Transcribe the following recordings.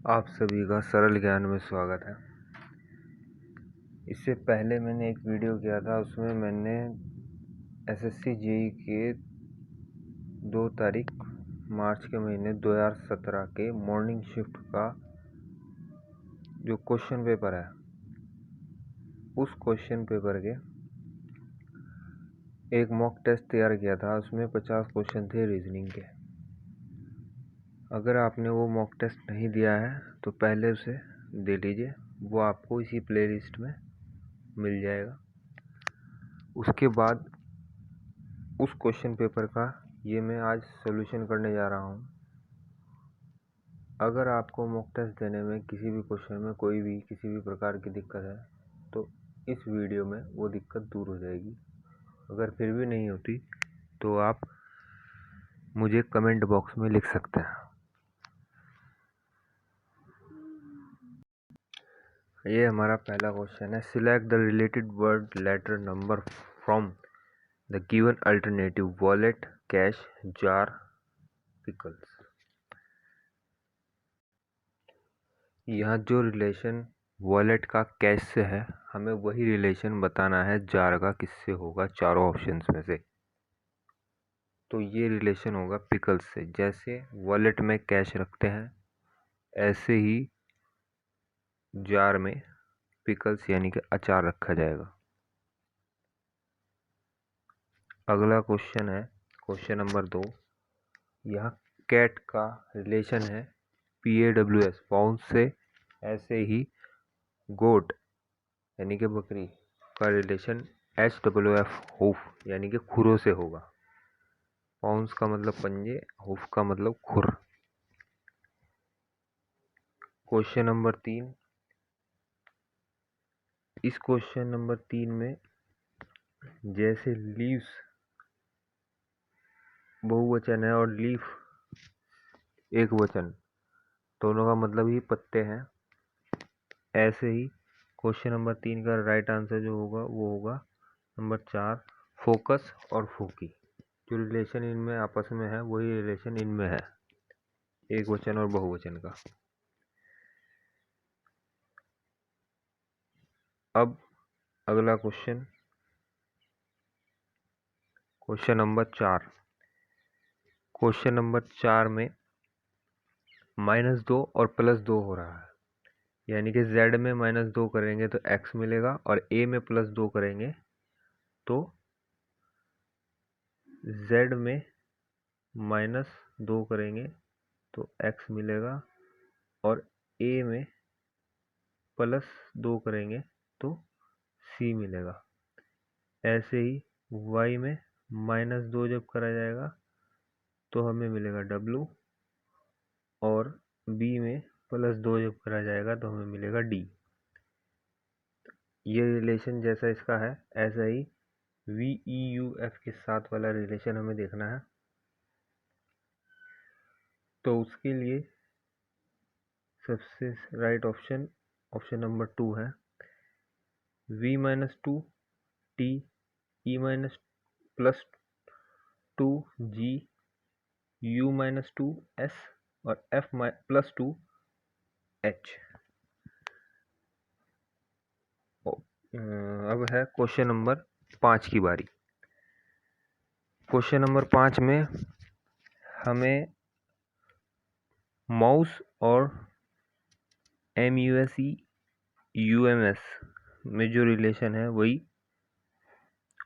आप सभी का सरल ज्ञान में स्वागत है। इससे पहले मैंने एक वीडियो किया था, उसमें मैंने एसएससी जेई के 2 तारीख मार्च के महीने 2017 के मॉर्निंग शिफ्ट का जो क्वेश्चन पेपर है, उस क्वेश्चन पेपर के एक मॉक टेस्ट तैयार किया था। उसमें 50 क्वेश्चन थे रीजनिंग के। अगर आपने वो मॉक टेस्ट नहीं दिया है तो पहले उसे दे लीजिए, वो आपको इसी प्लेलिस्ट में मिल जाएगा। उसके बाद उस क्वेश्चन पेपर का ये मैं आज सॉल्यूशन करने जा रहा हूँ। अगर आपको मॉक टेस्ट देने में किसी भी क्वेश्चन में कोई भी किसी भी प्रकार की दिक्कत है तो इस वीडियो में वो दिक्कत दूर हो जाएगी। अगर फिर भी नहीं होती तो आप मुझे कमेंट बॉक्स में लिख सकते हैं। ये हमारा पहला क्वेश्चन है। Select the related word letter number from the given alternative wallet, cash, jar, pickles. यहाँ जो रिलेशन वॉलेट का कैश से है, हमें वही रिलेशन बताना है जार का किससे होगा चारों ऑप्शंस में से। तो ये रिलेशन होगा पिकल्स से। जैसे वॉलेट में कैश रखते हैं, ऐसे ही जार में पिकल्स यानी कि अचार रखा जाएगा। अगला क्वेश्चन है क्वेश्चन नंबर 2। यहाँ कैट का रिलेशन है PAWS पाउंड से, ऐसे ही गोट यानी कि बकरी का रिलेशन HWF हूफ यानी कि खुरों से होगा। पाउंस का मतलब पंजे, हूफ का मतलब खुर। Question number 3। इस क्वेश्चन नंबर 3 में जैसे लीव्स बहुवचन है और लीफ एक वचन, दोनों का मतलब ही पत्ते हैं, ऐसे ही क्वेश्चन नंबर 3 का राइट आंसर जो होगा वो होगा नंबर 4, फोकस और फूकी। जो रिलेशन इनमें आपस में है वही रिलेशन इनमें है, एक वचन और बहुवचन का। अब अगला question, question number 4। Question number 4 में -2 और +2 हो रहा है, यानी कि z में -2 करेंगे तो x मिलेगा और a में +2 करेंगे तो z में -2 करेंगे तो x मिलेगा और a में +2 करेंगे तो c मिलेगा। ऐसे ही y में -2 जब करा जाएगा तो हमें मिलेगा w और b में +2 जब करा जाएगा तो हमें मिलेगा d। ये रिलेशन जैसा इसका है ऐसा ही VEUF के साथ वाला रिलेशन हमें देखना है। तो उसके लिए सबसे राइट ऑप्शन ऑप्शन नंबर 2 है। V-2 T E-+2 G U-2 S और F+2 H। अब है क्वेश्चन नंबर 5 की बारी। क्वेश्चन नंबर 5 में हमें माउस और MUSE-UMS में जो रिलेशन है वही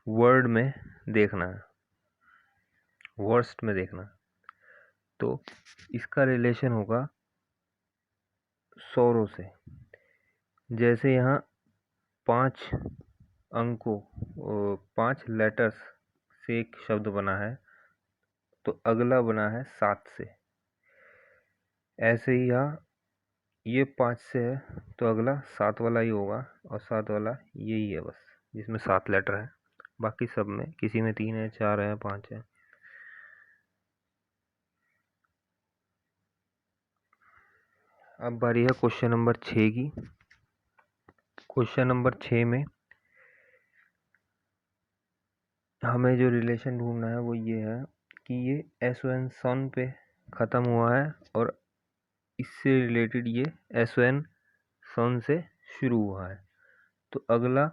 वर्ड में देखना है, वर्स्ट में देखना। तो इसका रिलेशन होगा सौरों से। जैसे यहाँ 5 अंकों 5 लेटर्स से एक शब्द बना है तो अगला बना है 7 से। ऐसे ही यहाँ ये 5 से है तो अगला 7 वाला ही होगा और 7 वाला यही है बस, जिसमें 7 लेटर है। बाकी सब में किसी में 3 है, 4 है, 5 है। अब बारी है क्वेश्चन नंबर 6 की। क्वेश्चन नंबर 6 में हमें जो रिलेशन ढूंढना है वो ये है कि ये SON पे ख़त्म हुआ है और इससे रिलेटेड ये SON सन से शुरू हुआ है। तो अगला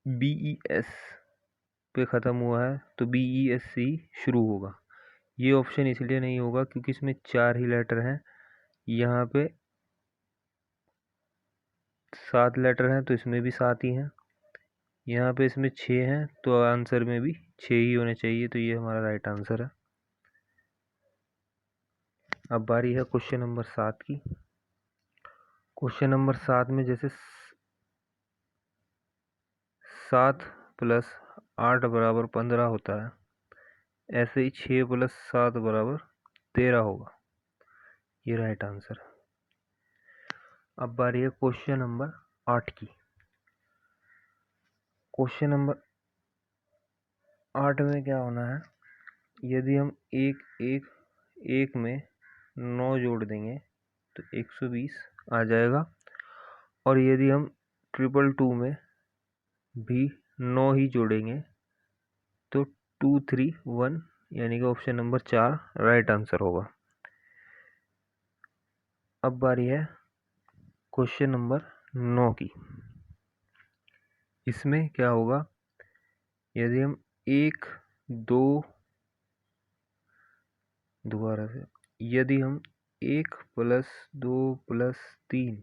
BES पे ख़त्म हुआ है तो BES से ही शुरू होगा। ये ऑप्शन इसलिए नहीं होगा क्योंकि इसमें 4 ही लेटर हैं, यहाँ पे 7 लेटर हैं तो इसमें भी 7 ही हैं, यहाँ पे इसमें 6 हैं तो आंसर में भी 6 ही होने चाहिए, तो ये हमारा राइट आंसर है। अब बारी है क्वेश्चन नंबर 7 की। क्वेश्चन नंबर 7 में जैसे 7 + 8 = 15 होता है, ऐसे ही 6 + 7 = 13 होगा। ये राइट आंसर है। अब बारी है क्वेश्चन नंबर 8 की। क्वेश्चन नंबर 8 में क्या होना है, यदि हम एक में 9 जोड़ देंगे तो 120 आ जाएगा, और यदि हम 222 में भी 9 ही जोड़ेंगे तो 231 यानी कि ऑप्शन नंबर 4 राइट आंसर होगा। अब बारी है क्वेश्चन नंबर 9 की। इसमें क्या होगा, यदि हम 1 2 दोबारा से यदि हम 1 + 2 + 3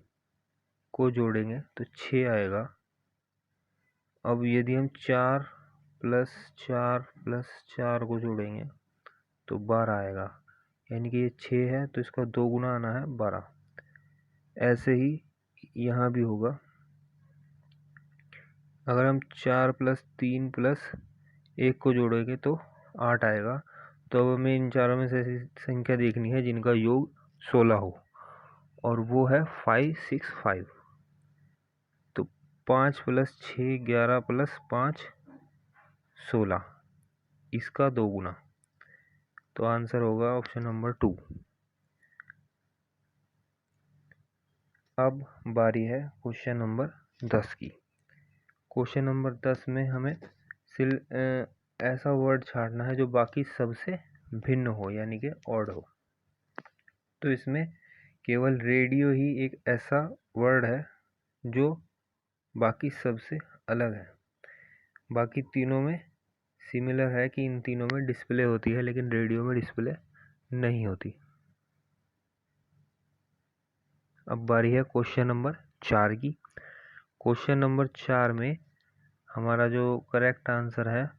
को जोड़ेंगे तो 6 आएगा। अब यदि हम 4 + 4 + 4 को जोड़ेंगे तो 12 आएगा, यानी कि ये 6 है तो इसका 2 गुना आना है 12। ऐसे ही यहाँ भी होगा, अगर हम 4 + 3 + 1 को जोड़ेंगे तो 8 आएगा। तो अब हमें इन चारों में से ऐसी संख्या देखनी है जिनका योग 16 हो, और वो है 5 6 5। तो 5 + 6 11 + 5 16, इसका 2 गुना, तो आंसर होगा ऑप्शन नंबर 2। अब बारी है क्वेश्चन नंबर 10 की। क्वेश्चन नंबर 10 में हमें ऐसा वर्ड छांटना है जो बाकी सबसे भिन्न हो, यानी कि ऑड हो। तो इसमें केवल रेडियो ही एक ऐसा वर्ड है जो बाकी सबसे अलग है। बाकी तीनों में सिमिलर है कि इन तीनों में डिस्प्ले होती है, लेकिन रेडियो में डिस्प्ले नहीं होती। अब बारी है क्वेश्चन नंबर 4 की। क्वेश्चन नंबर 4 में हमारा जो करेक्ट आंसर है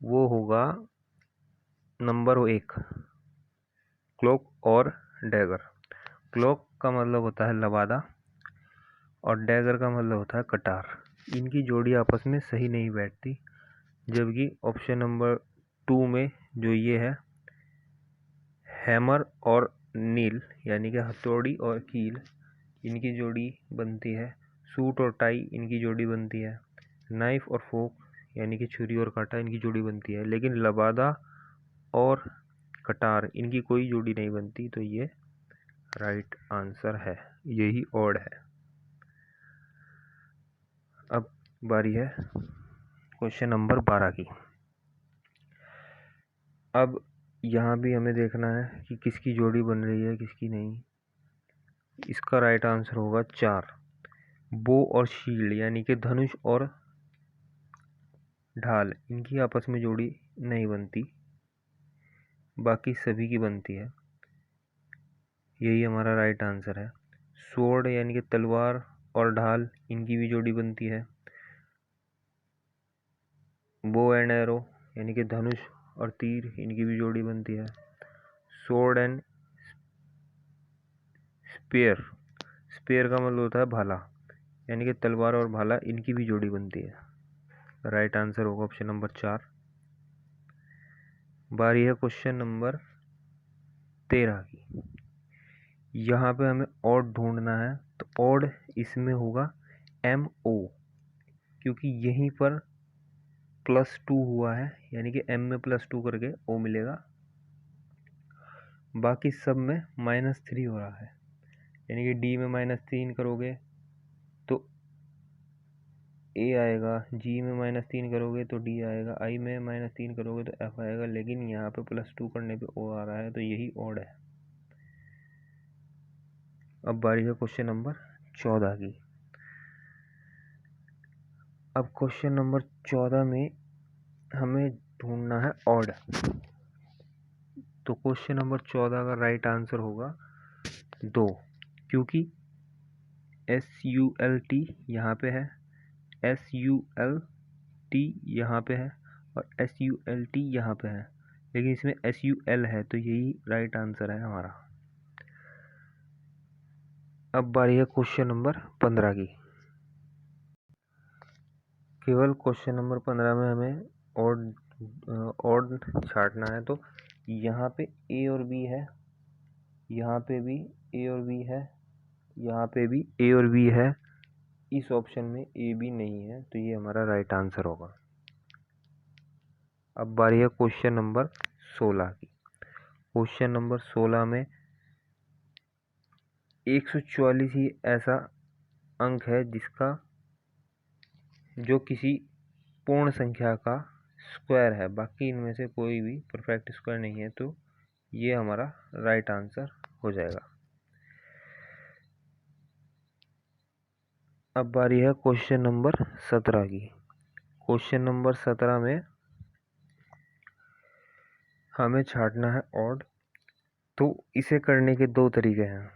वो होगा नंबर 1, क्लॉक और डैगर। क्लॉक का मतलब होता है लबादा और डैगर का मतलब होता है कटार। इनकी जोड़ी आपस में सही नहीं बैठती, जबकि ऑप्शन नंबर 2 में जो ये है, हैमर और नील यानी कि हथौड़ी और कील, इनकी जोड़ी बनती है। सूट और टाई, इनकी जोड़ी बनती है। नाइफ और फोक यानी कि छुरी और कांटा, इनकी जोड़ी बनती है। लेकिन लबादा और कटार, इनकी कोई जोड़ी नहीं बनती, तो ये राइट आंसर है, यही ऑड है। अब बारी है क्वेश्चन नंबर 12 की। अब यहाँ भी हमें देखना है कि किसकी जोड़ी बन रही है किसकी नहीं। इसका राइट आंसर होगा 4, बो और शील्ड यानी कि धनुष और ढाल, इनकी आपस में जोड़ी नहीं बनती, बाकी सभी की बनती है। यही हमारा राइट आंसर है। स्वॉर्ड यानी कि तलवार और ढाल, इनकी भी जोड़ी बनती है। बो एंड एरो यानी कि धनुष और तीर, इनकी भी जोड़ी बनती है। स्वॉर्ड एंड स्पेयर, स्पेयर का मतलब होता है भाला, यानी कि तलवार और भाला, इनकी भी जोड़ी बनती है। राइट आंसर होगा ऑप्शन नंबर 4। बारी है क्वेश्चन नंबर 13 की। यहाँ पे हमें ऑड ढूंढना है, तो ऑड इसमें होगा MO, क्योंकि यहीं पर +2 हुआ है, यानी कि M में +2 करके O मिलेगा। बाकी सब में -3 हो रहा है, यानी कि D में -3 करोगे तो A आएगा, G में -3 करोगे तो D आएगा, I में -3 करोगे तो F आएगा, लेकिन यहाँ पे +2 करने पे O आ रहा है, तो यही ऑड है। अब बारी है क्वेश्चन नंबर 14 की। अब क्वेश्चन नंबर 14 में हमें ढूंढना है ऑड। तो क्वेश्चन नंबर 14 का राइट आंसर होगा 2, क्योंकि SULT यहाँ पे है, SULT यहाँ पे है और SULT यहाँ पे है, लेकिन इसमें SUL है, तो यही राइट आंसर है हमारा। अब बारी है क्वेश्चन नंबर 15 की। केवल क्वेश्चन नंबर 15 में हमें ऑड छांटना है। तो यहाँ पे A और B है, यहाँ पे भी A और B है, यहाँ पे भी A और B है, इस ऑप्शन में A B नहीं है, तो ये हमारा राइट आंसर होगा। अब बारी है क्वेश्चन नंबर 16 की। क्वेश्चन नंबर 16 में 144 ही ऐसा अंक है जिसका जो किसी पूर्ण संख्या का स्क्वायर है, बाकी इनमें से कोई भी परफेक्ट स्क्वायर नहीं है, तो ये हमारा राइट आंसर हो जाएगा। अब बारी है क्वेश्चन नंबर 17 की। क्वेश्चन नंबर 17 में हमें छांटना है ऑड। तो इसे करने के दो तरीके हैं,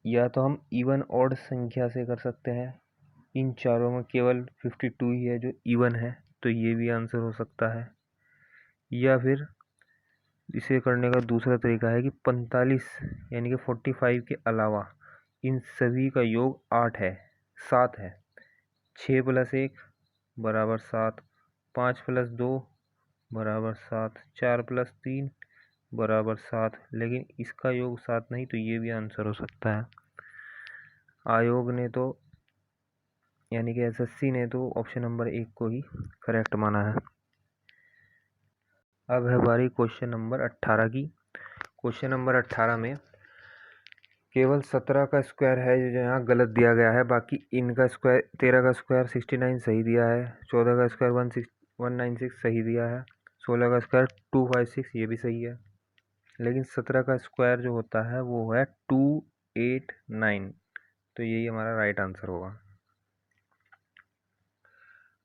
या तो हम इवन ऑड संख्या से कर सकते हैं, इन चारों में केवल 52 ही है जो इवन है, तो ये भी आंसर हो सकता है। या फिर इसे करने का दूसरा तरीका है कि 45 यानी कि 45 के अलावा इन सभी का योग 8 है, 7 है। 6 + 1 = 7, 5 + 2 = 7, 4 + 3 = 7, लेकिन इसका योग 7 नहीं, तो ये भी आंसर हो सकता है। आयोग ने तो यानी कि SSC ने तो ऑप्शन नंबर 1 को ही करेक्ट माना है। अब है बारी क्वेश्चन नंबर 18 की। क्वेश्चन नंबर 18 में केवल 17 का स्क्वायर है जो यहाँ गलत दिया गया है, बाकी इनका स्क्वायर 13 का स्क्वायर 69 सही दिया है, 14 का स्क्वायर 196 सही दिया है, 16 का स्क्वायर 256 ये भी सही है, लेकिन 17 का स्क्वायर जो होता है वो है 289, तो यही हमारा राइट आंसर होगा।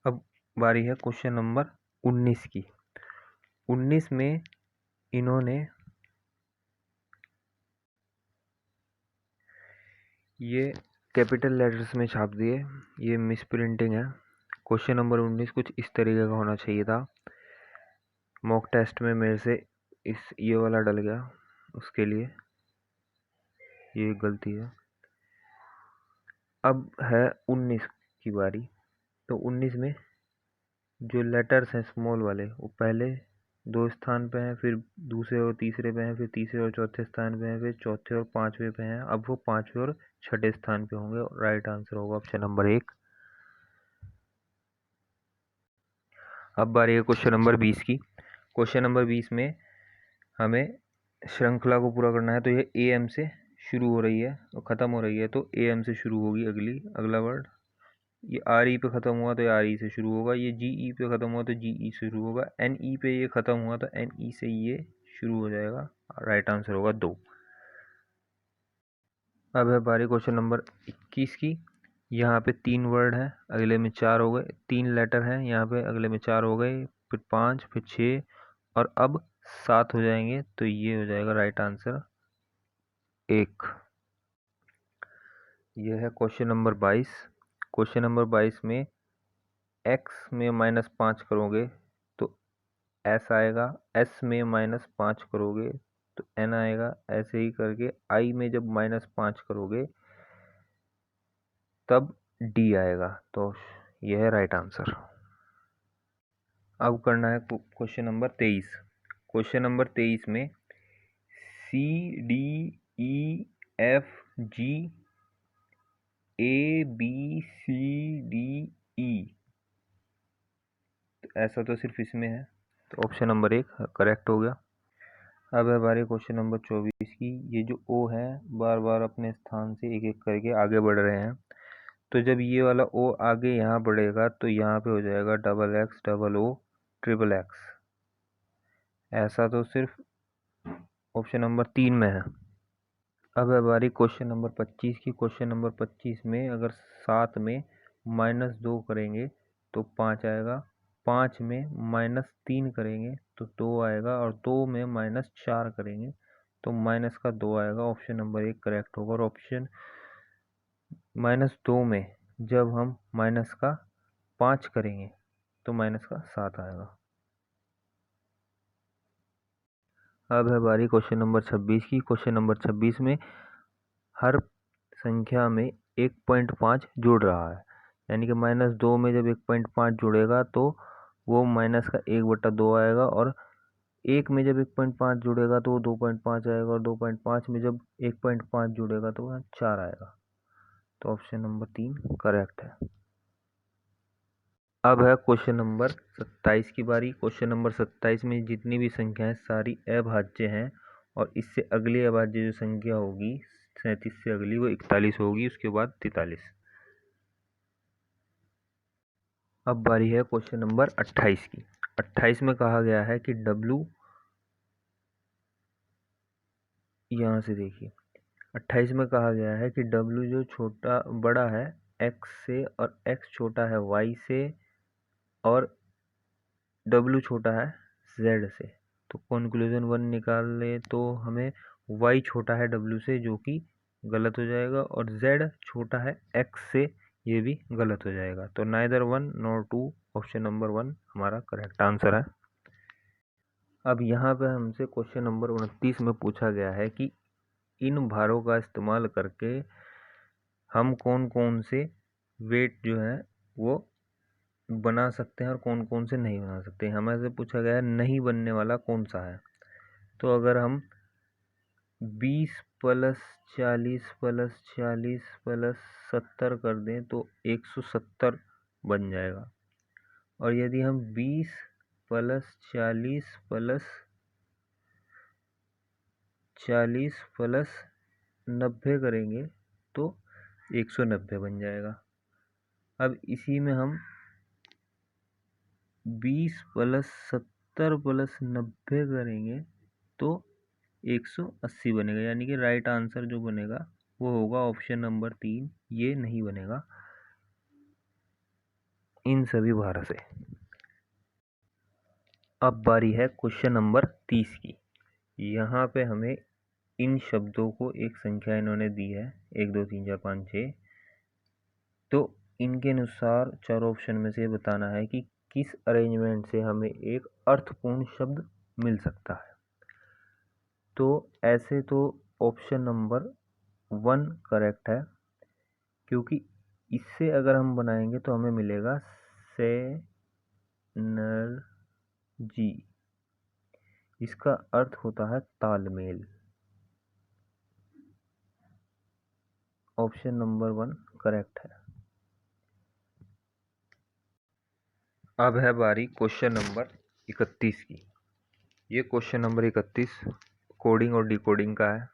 अब बारी है क्वेश्चन नंबर 19 की। 19 में इन्होंने ये कैपिटल लेटर्स में छाप दिए, ये मिस प्रिंटिंग है। क्वेश्चन नंबर 19 कुछ इस तरीके का होना चाहिए था। मॉक टेस्ट में मेरे से ये वाला डल गया, उसके लिए ये गलती है। अब है 19 की बारी। तो 19 में जो लेटर्स हैं स्मॉल वाले, वो पहले 2 स्थान पे हैं, फिर दूसरे और तीसरे पे हैं, फिर तीसरे और चौथे स्थान पे हैं, फिर चौथे और पांचवे पे हैं। अब वो पांचवे और छठे स्थान पे होंगे, और राइट आंसर होगा ऑप्शन नंबर 1। अब बारी है क्वेश्चन नंबर 20 की। क्वेश्चन नंबर 20 में हमें श्रृंखला को पूरा करना है। तो ये AM से शुरू हो रही है और ख़त्म हो रही है, तो AM से शुरू होगी अगला वर्ड। ये RE पे ख़त्म हुआ तो ये RE से शुरू होगा, ये GE पे ख़त्म हुआ तो GE से शुरू होगा, NE पे ये ख़त्म हुआ तो NE से ये शुरू हो जाएगा। राइट आंसर होगा 2। अब है बारी क्वेश्चन नंबर 21 की। यहाँ पे 3 वर्ड हैं, अगले में 4 हो गए, 3 लेटर हैं यहाँ पे, अगले में 4 हो गए, फिर 5, फिर 6 और अब 7 हो जाएंगे, तो ये हो जाएगा राइट आंसर 1। यह है क्वेश्चन नंबर 22। क्वेश्चन नंबर 22 में x में -5 करोगे तो s आएगा, s में -5 करोगे तो n आएगा, ऐसे ही करके i में जब -5 करोगे तब d आएगा, तो यह है राइट आंसर। अब करना है क्वेश्चन नंबर 23। क्वेश्चन नंबर 23 में C D E F G A B C D E, तो ऐसा तो सिर्फ इसमें है, तो ऑप्शन नंबर 1 करेक्ट हो गया। अब है बारी क्वेश्चन नंबर 24 की। ये जो O है बार बार अपने स्थान से एक एक करके आगे बढ़ रहे हैं, तो जब ये वाला O आगे यहाँ बढ़ेगा तो यहाँ पे हो जाएगा XX, OO, XXX। ऐसा तो सिर्फ ऑप्शन नंबर 3 में है। अब है बारी क्वेश्चन नंबर 25 की। क्वेश्चन नंबर 25 में अगर 7 में -2 करेंगे तो 5 आएगा, 5 में -3 करेंगे तो 2 आएगा, और 2 में -4 करेंगे तो माइनस का 2 आएगा। ऑप्शन नंबर 1 करेक्ट होगा। और ऑप्शन -2 में जब हम माइनस का 5 करेंगे तो माइनस का 7 आएगा। अब है बारी क्वेश्चन नंबर 26 की। क्वेश्चन नंबर 26 में हर संख्या में 1.5 जुड़ रहा है, यानी कि -2 में जब 1.5 जुड़ेगा तो वो माइनस का 1/2 आएगा, और 1 में जब 1.5 जुड़ेगा तो वो 2.5 आएगा, और 2.5 में जब 1.5 जुड़ेगा तो वह 4 आएगा। तो ऑप्शन नंबर 3 करेक्ट है। अब है क्वेश्चन नंबर 27 की बारी। क्वेश्चन नंबर 27 में जितनी भी संख्याएं सारी अभाज्य हैं, और इससे अगली अभाज्य जो संख्या होगी 37 से अगली वो 41 होगी, उसके बाद 43। अब बारी है क्वेश्चन नंबर 28 की। 28 में कहा गया है कि W, यहाँ से देखिए 28 में कहा गया है कि W जो बड़ा है X से, और X छोटा है Y से, और W छोटा है Z से। तो कंक्लूजन 1 निकाले तो हमें Y छोटा है W से, जो कि गलत हो जाएगा, और Z छोटा है X से, ये भी गलत हो जाएगा। तो नाइदर 1 नॉर 2, ऑप्शन नंबर 1 हमारा करेक्ट आंसर है। अब यहाँ पे हमसे क्वेश्चन नंबर 29 में पूछा गया है कि इन भारों का इस्तेमाल करके हम कौन कौन से वेट जो है वो बना सकते हैं और कौन कौन से नहीं बना सकते। हमें से पूछा गया है नहीं बनने वाला कौन सा है। तो अगर हम 20 + 40 + 40 + 70 कर दें तो 170 बन जाएगा। और यदि हम 20 + 40 + 40 + 90 करेंगे तो 190 बन जाएगा। अब इसी में हम 20 + 70 + 90 करेंगे तो 180 बनेगा, यानी कि राइट आंसर जो बनेगा वो होगा ऑप्शन नंबर 3, ये नहीं बनेगा इन सभी भारों से। अब बारी है क्वेश्चन नंबर 30 की। यहाँ पे हमें इन शब्दों को एक संख्या इन्होंने दी है 1 2 3 4 5 6, तो इनके अनुसार चारों ऑप्शन में से बताना है कि किस अरेंजमेंट से हमें एक अर्थपूर्ण शब्द मिल सकता है। तो ऐसे तो ऑप्शन नंबर 1 करेक्ट है, क्योंकि इससे अगर हम बनाएंगे तो हमें मिलेगा जी, इसका अर्थ होता है तालमेल। ऑप्शन नंबर 1 करेक्ट है। अब है बारी क्वेश्चन नंबर 31 की। ये क्वेश्चन नंबर 31 कोडिंग और डिकोडिंग का है।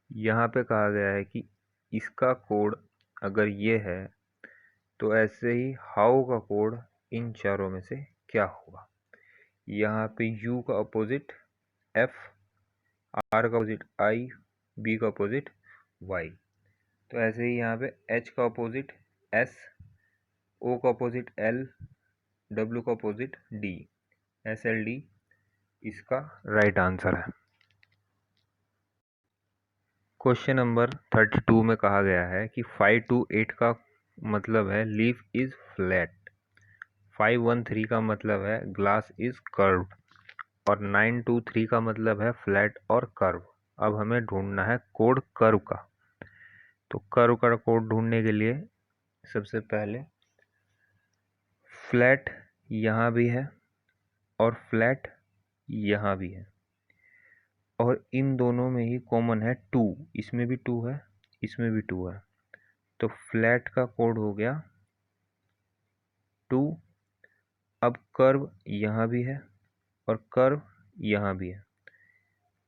यहाँ पे कहा गया है कि इसका कोड अगर ये है तो ऐसे ही हाउ का कोड इन चारों में से क्या होगा। यहाँ पे यू का अपोजिट एफ, आर का अपोजिट आई, बी का अपोजिट वाई। तो ऐसे ही यहाँ पे एच का अपोजिट एस, ओ का अपोजिट एल, डब्ल्यू का opposite D, S L D इसका राइट आंसर है। क्वेश्चन नंबर 32 में कहा गया है कि 5 to 8 का मतलब है लीफ इज फ्लैट, 513 का मतलब है ग्लास इज कर्व, और 923 का मतलब है फ्लैट और कर्व। अब हमें ढूंढना है कोड कर्व का। तो कर्व का कोड ढूंढने के लिए सबसे पहले फ्लैट यहाँ भी है और फ्लैट यहाँ भी है, और इन दोनों में ही कॉमन है 2, इसमें भी 2 है, इसमें भी 2 है। तो फ्लैट का कोड हो गया 2। अब कर्व यहाँ भी है और कर्व यहाँ भी है,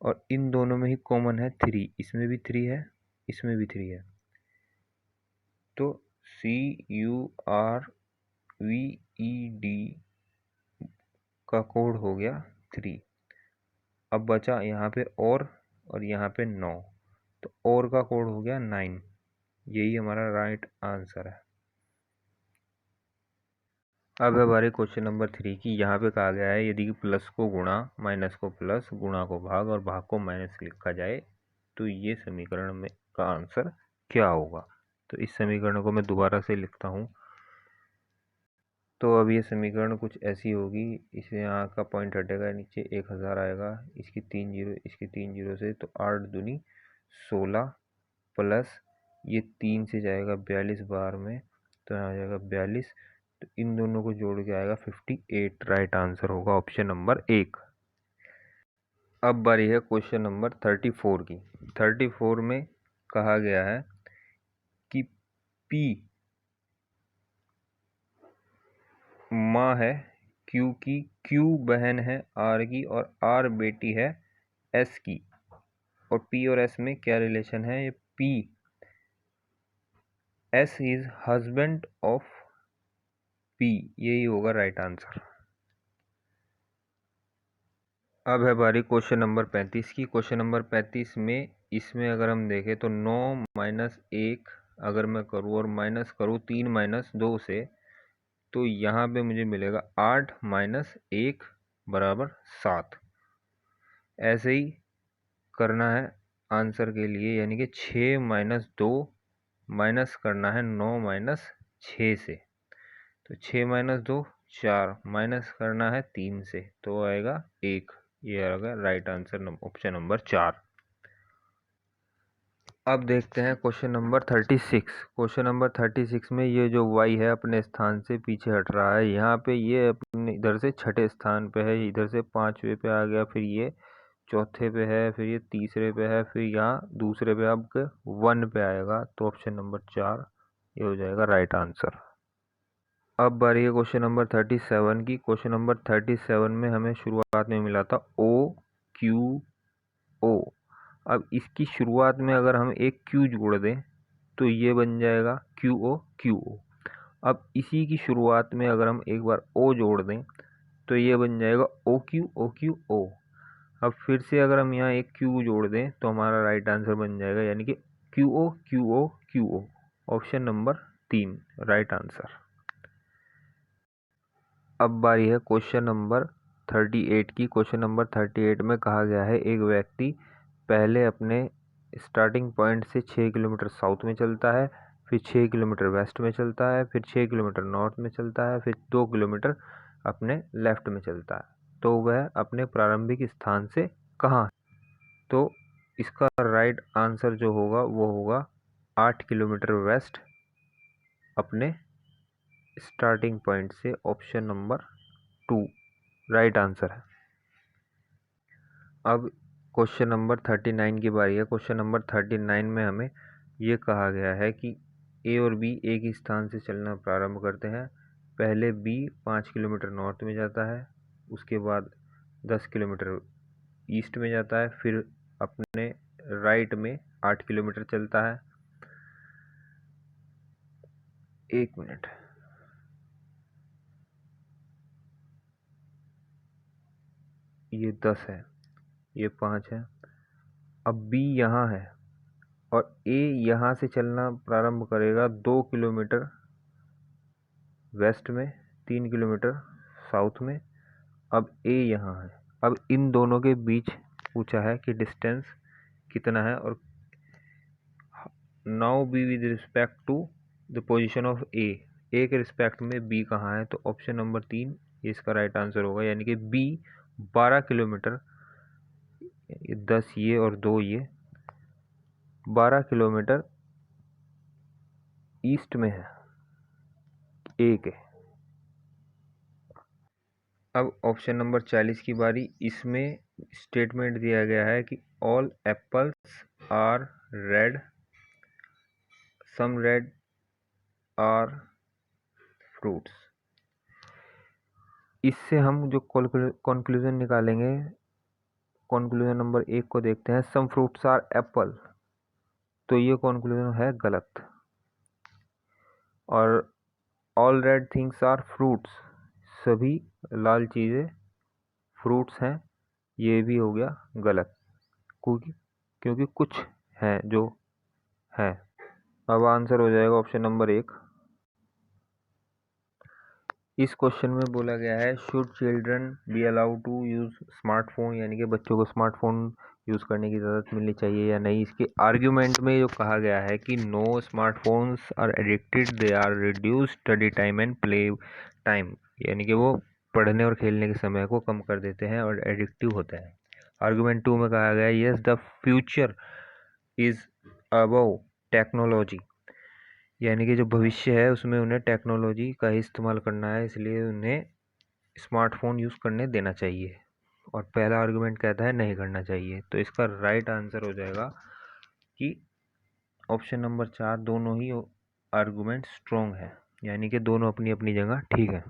और इन दोनों में ही कॉमन है 3, इसमें भी 3 है, इसमें भी 3 है। तो CURVED का कोड हो गया 3। अब बचा यहाँ पे और यहाँ पे 9, तो और का कोड हो गया 9। यही हमारा राइट आंसर है। अब है हमारे क्वेश्चन नंबर 3 की। यहाँ पे कहा गया है यदि प्लस को गुणा, माइनस को प्लस, गुणा को भाग और भाग को माइनस लिखा जाए तो ये समीकरण में का आंसर क्या होगा। तो इस समीकरण को मैं दोबारा से लिखता हूँ। तो अब ये समीकरण कुछ ऐसी होगी। इसे यहाँ का पॉइंट हटेगा, नीचे 1000 आएगा, इसकी 3 जीरो, इसकी 3 जीरो से, तो 8 दूनी 16 प्लस ये 3 से जाएगा 42 बार में, तो यहाँ आ जाएगा 42। तो इन दोनों को जोड़ के आएगा 58। राइट आंसर होगा ऑप्शन नंबर 1। अब बारी है क्वेश्चन नंबर 34 की। 34 में कहा गया है कि P माँ है Q की, Q बहन है R की और R बेटी है S की, और P और S में क्या रिलेशन है। ये P S is husband of P, यही होगा राइट आंसर। अब है बारी क्वेश्चन नंबर 35 की। क्वेश्चन नंबर 35 में इसमें अगर हम देखें तो 9 माइनस 1 अगर मैं करूँ और माइनस करूँ 3 माइनस 2 से, तो यहाँ पे मुझे मिलेगा 8 माइनस 1 बराबर 7। ऐसे ही करना है आंसर के लिए, यानी कि 6 माइनस 2 माइनस करना है 9 माइनस 6 से, तो 6 माइनस 2 4 माइनस करना है 3 से, तो आएगा 1। ये आएगा राइट आंसर ऑप्शन नंबर 4। अब देखते हैं क्वेश्चन नंबर 36। क्वेश्चन नंबर 36 में ये जो y है अपने स्थान से पीछे हट रहा है। यहाँ पे ये अपने इधर से छठे स्थान पे है, इधर से 5वें पे आ गया, फिर ये चौथे पे है, फिर ये तीसरे पे है, फिर यहाँ दूसरे पे अब 1 पे आएगा। तो ऑप्शन नंबर 4 ये हो जाएगा राइट आंसर। अब बारी है क्वेश्चन नंबर 37 की। क्वेश्चन नंबर 37 में हमें शुरुआत में मिला था OQO। अब इसकी शुरुआत में अगर हम एक Q जोड़ दें तो ये बन जाएगा QOQO। अब इसी की शुरुआत में अगर हम एक बार O जोड़ दें तो ये बन जाएगा OQOQO। अब फिर से अगर हम यहाँ एक Q जोड़ दें तो हमारा राइट आंसर बन जाएगा, यानी कि QOQOQO। Option number 3 right answer. अब बारी है क्वेश्चन नंबर 38 की। क्वेश्चन नंबर 38 में कहा गया है एक व्यक्ति पहले अपने स्टार्टिंग पॉइंट से 6 किलोमीटर साउथ में चलता है, फिर 6 किलोमीटर वेस्ट में चलता है, फिर 6 किलोमीटर नॉर्थ में चलता है, फिर 2 किलोमीटर अपने लेफ्ट में चलता है। तो वह अपने प्रारंभिक स्थान से कहाँ। तो इसका राइट आंसर जो होगा वो होगा 8 किलोमीटर वेस्ट अपने स्टार्टिंग पॉइंट से। ऑप्शन नंबर 2 राइट आंसर है। अब क्वेश्चन नंबर 39 की बारी है। क्वेश्चन नंबर 39 में हमें ये कहा गया है कि ए और बी एक ही स्थान से चलना प्रारंभ करते हैं। पहले बी 5 किलोमीटर नॉर्थ में जाता है, उसके बाद 10 किलोमीटर ईस्ट में जाता है, फिर अपने राइट में 8 किलोमीटर चलता है। 1 मिनट, ये 10 है, ये 5 है। अब बी यहाँ है और ए यहाँ से चलना प्रारंभ करेगा 2 किलोमीटर वेस्ट में, 3 किलोमीटर साउथ में। अब ए यहाँ है। अब इन दोनों के बीच पूछा है कि डिस्टेंस कितना है, और now B with respect to the position of A के रिस्पेक्ट में बी कहाँ है। तो ऑप्शन नंबर 3 इसका राइट आंसर होगा, यानी कि बी 12 किलोमीटर, 10 ये और 2 ये, 12 किलोमीटर ईस्ट में है ए के। अब ऑप्शन नंबर 40 की बारी। इसमें स्टेटमेंट दिया गया है कि all apples are red, some red are fruits. इससे हम जो कंक्लूजन निकालेंगे, कंक्लूजन नंबर 1 को देखते हैं। सम फ्रूट्स आर एप्पल, तो ये कंक्लूजन है गलत। और all red things are fruits, सभी लाल चीज़ें फ्रूट्स हैं, ये भी हो गया गलत, क्योंकि कुछ है जो है। अब आंसर हो जाएगा ऑप्शन नंबर 1। इस क्वेश्चन में बोला गया है should children be allowed to use smartphone, यानी कि बच्चों को स्मार्टफोन यूज़ करने की इजाज़त मिलनी चाहिए या नहीं। इसके आर्ग्यूमेंट में जो कहा गया है कि no smartphones are addicted, they are reduce study time and play time, यानी कि वो पढ़ने और खेलने के समय को कम कर देते हैं और एडिक्टिव होते हैं। आर्ग्यूमेंट 2 में कहा गया है yes the future is above technology, यानी कि जो भविष्य है उसमें उन्हें टेक्नोलॉजी का ही इस्तेमाल करना है, इसलिए उन्हें स्मार्टफोन यूज़ करने देना चाहिए। और पहला आर्गुमेंट कहता है नहीं करना चाहिए। तो इसका राइट आंसर हो जाएगा कि ऑप्शन नंबर 4, दोनों ही आर्गुमेंट स्ट्रॉन्ग है, यानी कि दोनों अपनी अपनी जगह ठीक है।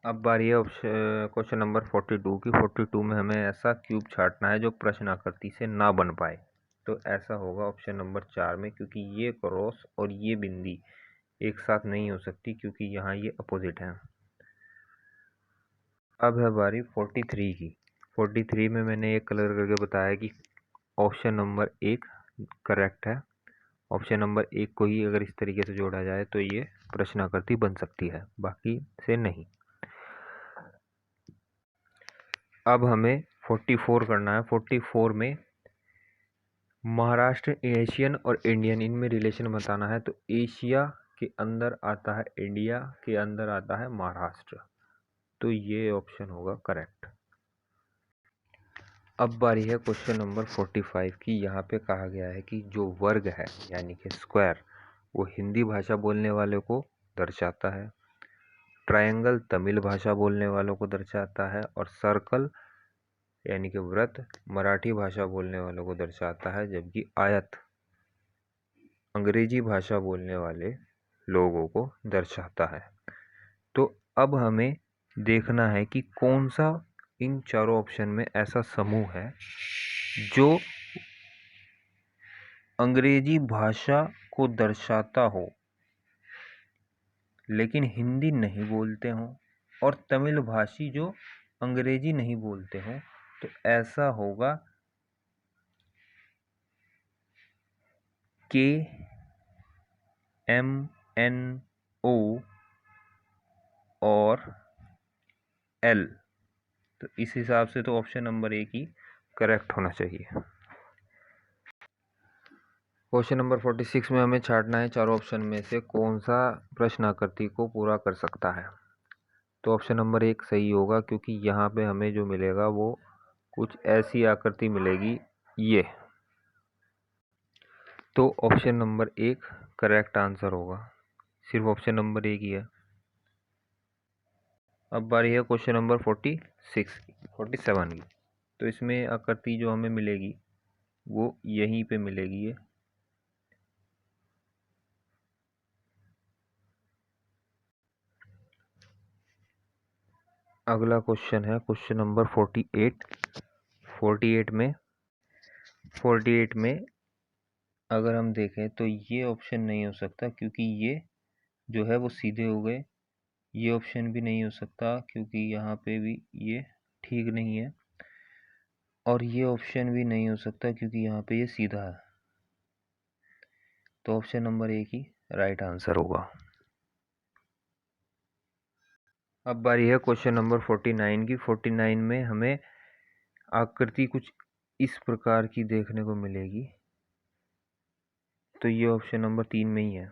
अब बारी है ऑप्शन क्वेश्चन नंबर 42 की। 42 में हमें ऐसा क्यूब छांटना है जो प्रश्न आकृति से ना बन पाए। तो ऐसा होगा ऑप्शन नंबर 4 में, क्योंकि ये क्रॉस और ये बिंदी एक साथ नहीं हो सकती, क्योंकि यहाँ ये अपोजिट हैं। अब है बारी 43 की। 43 में मैंने एक कलर करके बताया कि ऑप्शन नंबर 1 करेक्ट है। ऑप्शन नंबर 1 को ही अगर इस तरीके से जोड़ा जाए तो ये प्रश्न आकृति बन सकती है, बाकी से नहीं। अब हमें 44 करना है। 44 में महाराष्ट्र, एशियन और इंडियन, इनमें रिलेशन बताना है। तो एशिया के अंदर आता है इंडिया, के अंदर आता है महाराष्ट्र, तो ये ऑप्शन होगा करेक्ट। अब बारी है क्वेश्चन नंबर 45 की। यहाँ पे कहा गया है कि जो वर्ग है यानी कि स्क्वायर, वो हिंदी भाषा बोलने वालों को दर्शाता है, ट्रायंगल तमिल भाषा बोलने वालों को दर्शाता है, और सर्कल यानी कि वृत्त मराठी भाषा बोलने वालों को दर्शाता है, जबकि आयत अंग्रेजी भाषा बोलने वाले लोगों को दर्शाता है। तो अब हमें देखना है कि कौन सा इन चारों ऑप्शन में ऐसा समूह है जो अंग्रेजी भाषा को दर्शाता हो लेकिन हिंदी नहीं बोलते हों, और तमिल भाषी जो अंग्रेजी नहीं बोलते हों। तो ऐसा होगा KMNO और L। तो इस हिसाब से तो ऑप्शन नंबर 1 ही करेक्ट होना चाहिए। क्वेश्चन नंबर 46 में हमें छांटना है चारों ऑप्शन में से कौन सा प्रश्न आकृति को पूरा कर सकता है। तो ऑप्शन नंबर 1 सही होगा, क्योंकि यहाँ पे हमें जो मिलेगा वो कुछ ऐसी आकृति मिलेगी ये। तो ऑप्शन नंबर 1 करेक्ट आंसर होगा, सिर्फ ऑप्शन नंबर 1 ही है। अब बारी है क्वेश्चन नंबर 47 की। तो इसमें आकृति जो हमें मिलेगी वो यहीं पे मिलेगी ये। अगला क्वेश्चन है क्वेश्चन नंबर 48 में अगर हम देखें तो ये ऑप्शन नहीं हो सकता, क्योंकि ये जो है वो सीधे हो गए। ये ऑप्शन भी नहीं हो सकता, क्योंकि यहाँ पे भी ये ठीक नहीं है। और ये ऑप्शन भी नहीं हो सकता, क्योंकि यहाँ पे ये सीधा है। तो ऑप्शन नंबर 1 ही राइट आंसर होगा। अब बारी है क्वेश्चन नंबर 49 की। 49 में हमें आकृति कुछ इस प्रकार की देखने को मिलेगी। तो ये ऑप्शन नंबर 3 में ही है,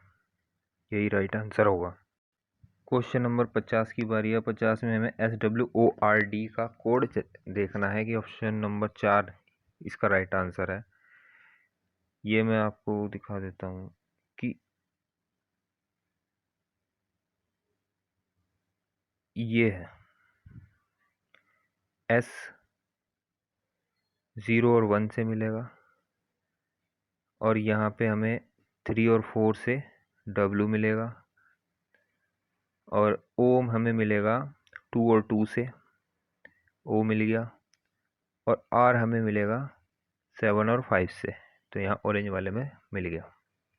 यही राइट आंसर होगा। क्वेश्चन नंबर 50 की बारी है। 50 में हमें SWORD का कोड देखना है कि ऑप्शन नंबर 4 इसका राइट आंसर है। ये मैं आपको दिखा देता हूँ कि ये है S 0 और 1 से मिलेगा, और यहाँ पे हमें 3 और 4 से W मिलेगा, और O हमें मिलेगा 2 और 2 से, O मिल गया, और R हमें मिलेगा 7 और 5 से। तो यहाँ ऑरेंज वाले में मिल गया।